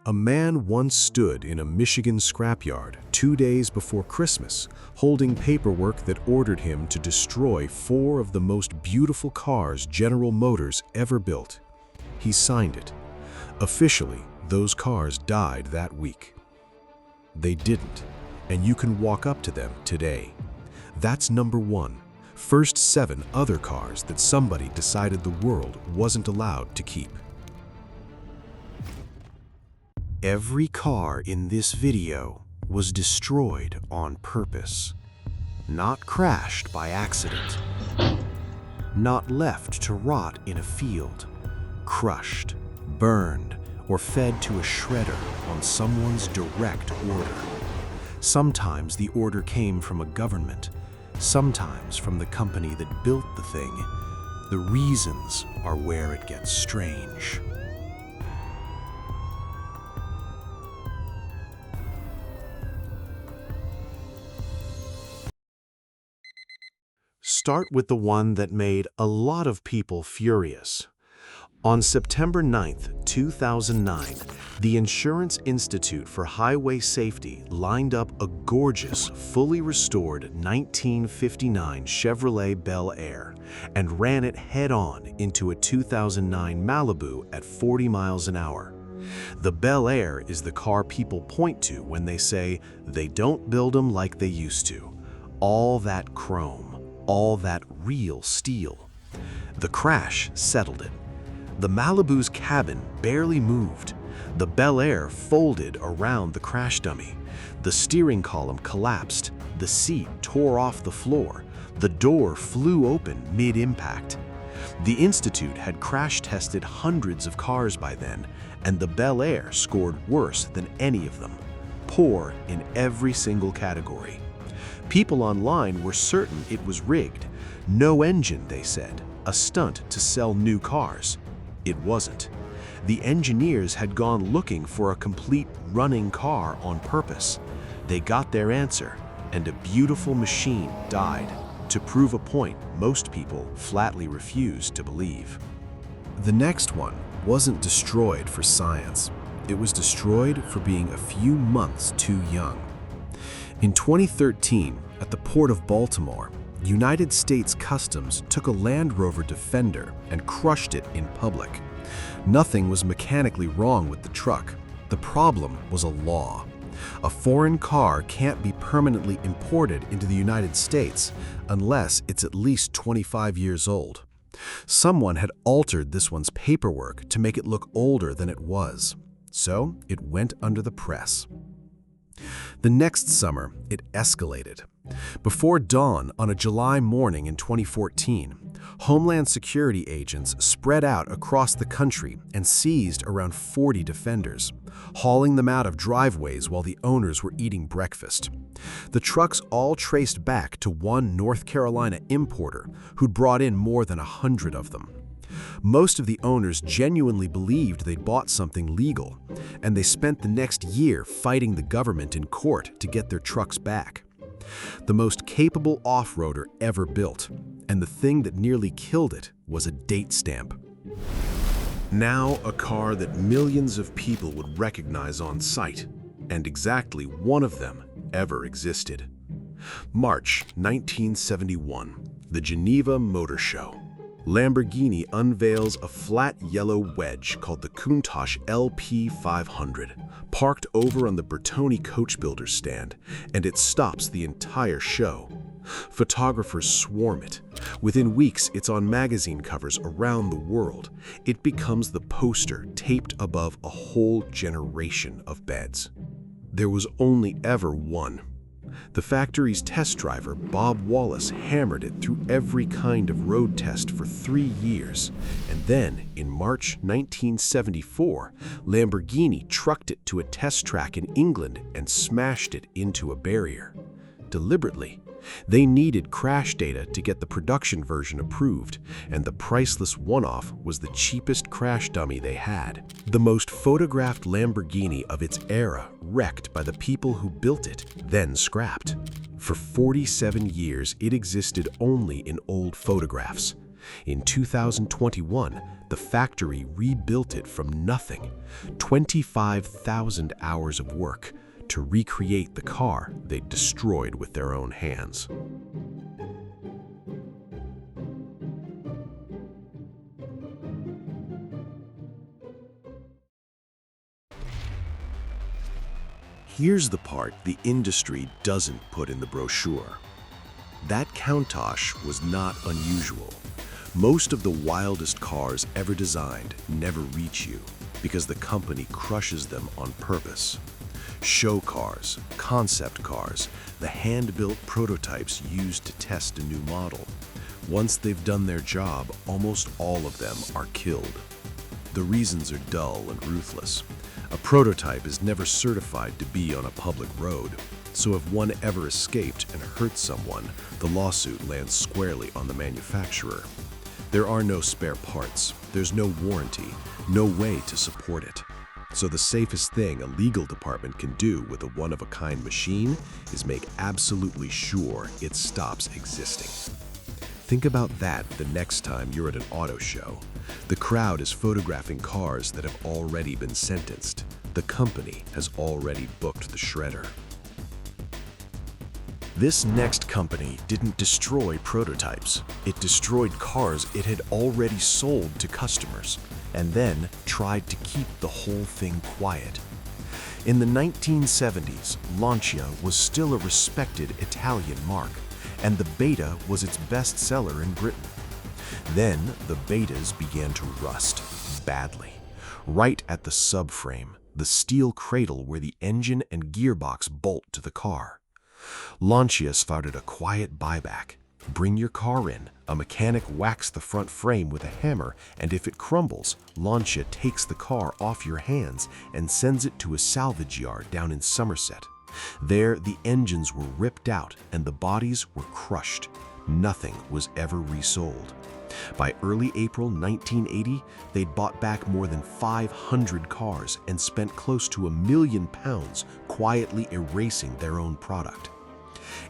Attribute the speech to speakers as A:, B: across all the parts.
A: A man once stood in a Michigan scrapyard 2 days before Christmas, holding paperwork that ordered him to destroy 4 of the most beautiful cars General Motors ever built. He signed it. Officially, those cars died that week. They didn't, and you can walk up to them today. That's number 1. First 7 other cars that somebody decided the world wasn't allowed to keep. Every car in this video was destroyed on purpose. Not crashed by accident. Not left to rot in a field. Crushed, burned, or fed to a shredder on someone's direct order. Sometimes the order came from a government, sometimes from the company that built the thing. The reasons are where it gets strange. Start with the one that made a lot of people furious. On September 9, 2009, the Insurance Institute for Highway Safety lined up a gorgeous, fully restored 1959 Chevrolet Bel Air and ran it head-on into a 2009 Malibu at 40 miles an hour. The Bel Air is the car people point to when they say they don't build them like they used to. All that chrome. All that real steel. The crash settled it. The Malibu's cabin barely moved. The Bel Air folded around the crash dummy. The steering column collapsed. The seat tore off the floor. The door flew open mid-impact. The Institute had crash tested hundreds of cars by then, and the Bel Air scored worse than any of them. Poor in every single category. People online were certain it was rigged. No engine, they said, a stunt to sell new cars. It wasn't. The engineers had gone looking for a complete running car on purpose. They got their answer, and a beautiful machine died, to prove a point most people flatly refused to believe. The next one wasn't destroyed for science. It was destroyed for being a few months too young. In 2013, at the Port of Baltimore, United States Customs took a Land Rover Defender and crushed it in public. Nothing was mechanically wrong with the truck. The problem was a law. A foreign car can't be permanently imported into the United States unless it's at least 25 years old. Someone had altered this one's paperwork to make it look older than it was, so it went under the press. The next summer, it escalated. Before dawn on a July morning in 2014, Homeland Security agents spread out across the country and seized around 40 Defenders, hauling them out of driveways while the owners were eating breakfast. The trucks all traced back to one North Carolina importer who'd brought in more than 100 of them. Most of the owners genuinely believed they'd bought something legal, and they spent the next year fighting the government in court to get their trucks back. The most capable off-roader ever built, and the thing that nearly killed it was a date stamp. Now a car that millions of people would recognize on sight, and exactly one of them ever existed. March 1971, the Geneva Motor Show. Lamborghini unveils a flat yellow wedge called the Countach LP500, parked over on the Bertoni coach builder's stand, and it stops the entire show. Photographers swarm it. Within weeks, it's on magazine covers around the world. It becomes the poster taped above a whole generation of beds. There was only ever one. The factory's test driver, Bob Wallace, hammered it through every kind of road test for 3 years. And then, in March 1974, Lamborghini trucked it to a test track in England and smashed it into a barrier. Deliberately. They needed crash data to get the production version approved, and the priceless one-off was the cheapest crash dummy they had. The most photographed Lamborghini of its era, wrecked by the people who built it, then scrapped. For 47 years, it existed only in old photographs. In 2021, the factory rebuilt it from nothing, 25,000 hours of work, to recreate the car they destroyed with their own hands. Here's the part the industry doesn't put in the brochure. That Countach was not unusual. Most of the wildest cars ever designed never reach you because the company crushes them on purpose. Show cars, concept cars, the hand-built prototypes used to test a new model. Once they've done their job, almost all of them are killed. The reasons are dull and ruthless. A prototype is never certified to be on a public road, so if one ever escaped and hurt someone, the lawsuit lands squarely on the manufacturer. There are no spare parts, there's no warranty, no way to support it. So the safest thing a legal department can do with a one-of-a-kind machine is make absolutely sure it stops existing. Think about that the next time you're at an auto show. The crowd is photographing cars that have already been sentenced. The company has already booked the shredder. This next company didn't destroy prototypes. It destroyed cars it had already sold to customers, and then tried to keep the whole thing quiet. In the 1970s, Lancia was still a respected Italian mark, and the Beta was its best seller in Britain. Then the Betas began to rust badly, right at the subframe, the steel cradle where the engine and gearbox bolt to the car. Lancia started a quiet buyback. Bring your car in, a mechanic whacks the front frame with a hammer, and if it crumbles, Lancia takes the car off your hands and sends it to a salvage yard down in Somerset. There, the engines were ripped out and the bodies were crushed. Nothing was ever resold. By early April 1980, they'd bought back more than 500 cars and spent close to £1 million quietly erasing their own product.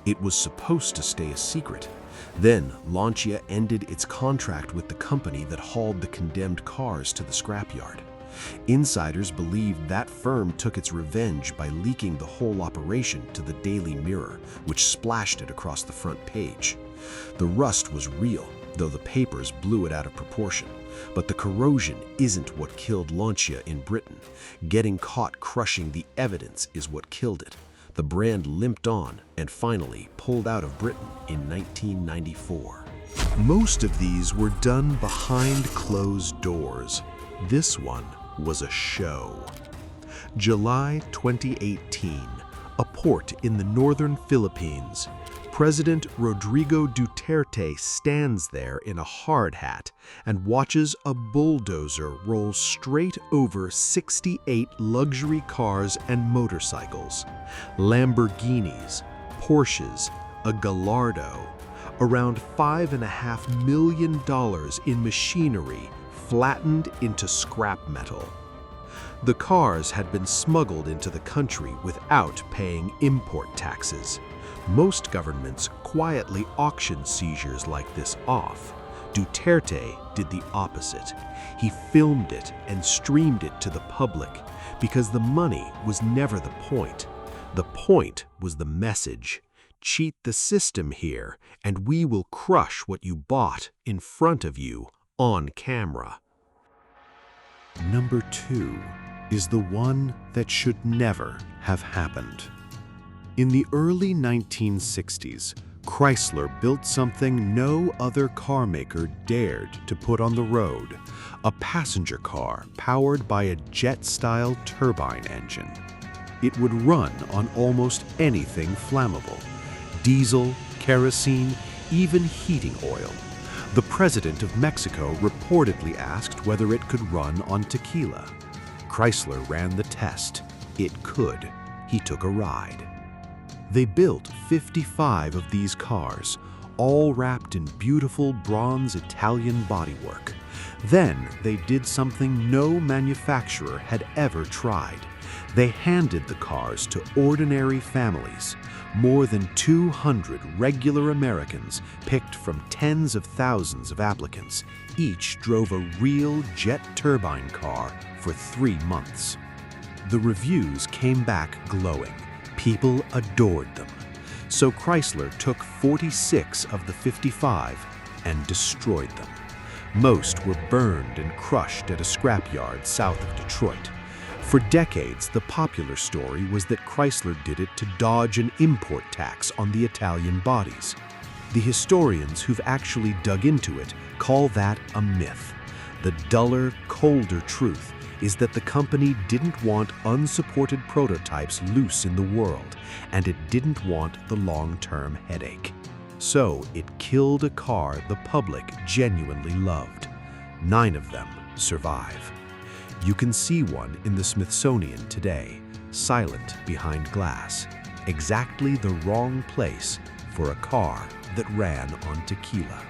A: It was supposed to stay a secret. Then, Lancia ended its contract with the company that hauled the condemned cars to the scrapyard. Insiders believed that firm took its revenge by leaking the whole operation to the Daily Mirror, which splashed it across the front page. The rust was real, though the papers blew it out of proportion. But the corrosion isn't what killed Lancia in Britain. Getting caught crushing the evidence is what killed it. The brand limped on and finally pulled out of Britain in 1994. Most of these were done behind closed doors. This one was a show. July 2018, a port in the northern Philippines. President Rodrigo Duterte stands there in a hard hat and watches a bulldozer roll straight over 68 luxury cars and motorcycles, Lamborghinis, Porsches, a Gallardo, around $5.5 million in machinery flattened into scrap metal. The cars had been smuggled into the country without paying import taxes. Most governments quietly auction seizures like this off. Duterte did the opposite. He filmed it and streamed it to the public because the money was never the point. The point was the message. Cheat the system here, and we will crush what you bought in front of you on camera. Number 2 is the one that should never have happened. In the early 1960s, Chrysler built something no other car maker dared to put on the road, a passenger car powered by a jet-style turbine engine. It would run on almost anything flammable: diesel, kerosene, even heating oil. The president of Mexico reportedly asked whether it could run on tequila. Chrysler ran the test. It could. He took a ride. They built 55 of these cars, all wrapped in beautiful bronze Italian bodywork. Then they did something no manufacturer had ever tried. They handed the cars to ordinary families. More than 200 regular Americans picked from tens of thousands of applicants. Each drove a real jet turbine car for 3 months. The reviews came back glowing. People adored them. So Chrysler took 46 of the 55 and destroyed them. Most were burned and crushed at a scrapyard south of Detroit. For decades, the popular story was that Chrysler did it to dodge an import tax on the Italian bodies. The historians who've actually dug into it call that a myth. The duller, colder truth is that the company didn't want unsupported prototypes loose in the world, and it didn't want the long-term headache. So it killed a car the public genuinely loved. 9 of them survive. You can see one in the Smithsonian today, silent behind glass, exactly the wrong place for a car that ran on tequila.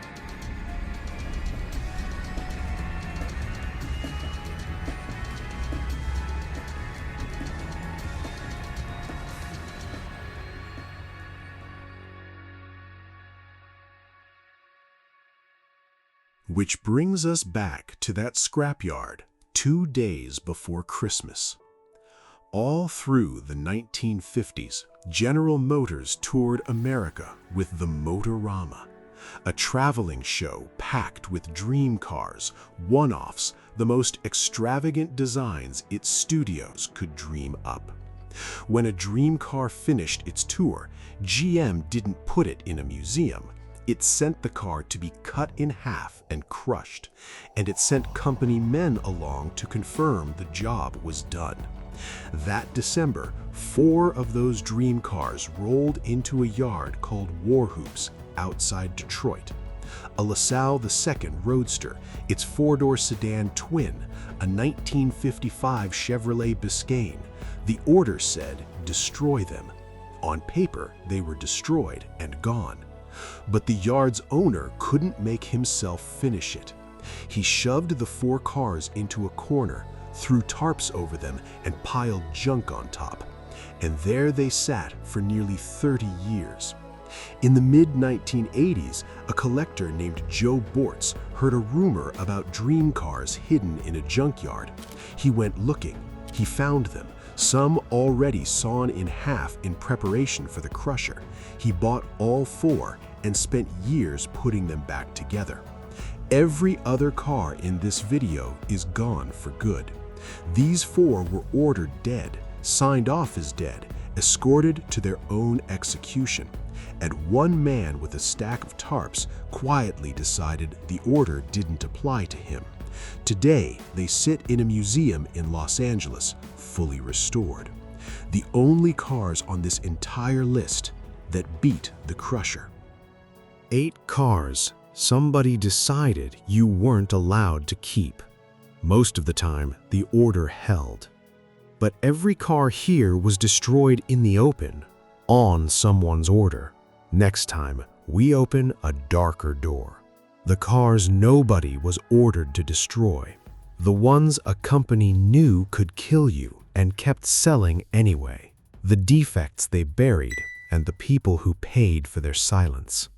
A: Which brings us back to that scrapyard 2 days before Christmas. All through the 1950s, General Motors toured America with the Motorama, a traveling show packed with dream cars, one-offs, the most extravagant designs its studios could dream up. When a dream car finished its tour, GM didn't put it in a museum. It sent the car to be cut in half and crushed, and it sent company men along to confirm the job was done. That December, 4 of those dream cars rolled into a yard called War Hoops outside Detroit. A LaSalle II Roadster, its 4-door sedan twin, a 1955 Chevrolet Biscayne. The order said, "Destroy them." On paper, they were destroyed and gone. But the yard's owner couldn't make himself finish it. He shoved the 4 cars into a corner, threw tarps over them, and piled junk on top. And there they sat for nearly 30 years. In the mid-1980s, a collector named Joe Bortz heard a rumor about dream cars hidden in a junkyard. He went looking. He found them, some already sawn in half in preparation for the crusher. He bought all 4 and spent years putting them back together. Every other car in this video is gone for good. These 4 were ordered dead, signed off as dead, escorted to their own execution. And one man with a stack of tarps quietly decided the order didn't apply to him. Today, they sit in a museum in Los Angeles, fully restored. The only cars on this entire list that beat the crusher. 8 cars somebody decided you weren't allowed to keep. Most of the time, the order held. But every car here was destroyed in the open, on someone's order. Next time, we open a darker door. The cars nobody was ordered to destroy. The ones a company knew could kill you and kept selling anyway. The defects they buried and the people who paid for their silence.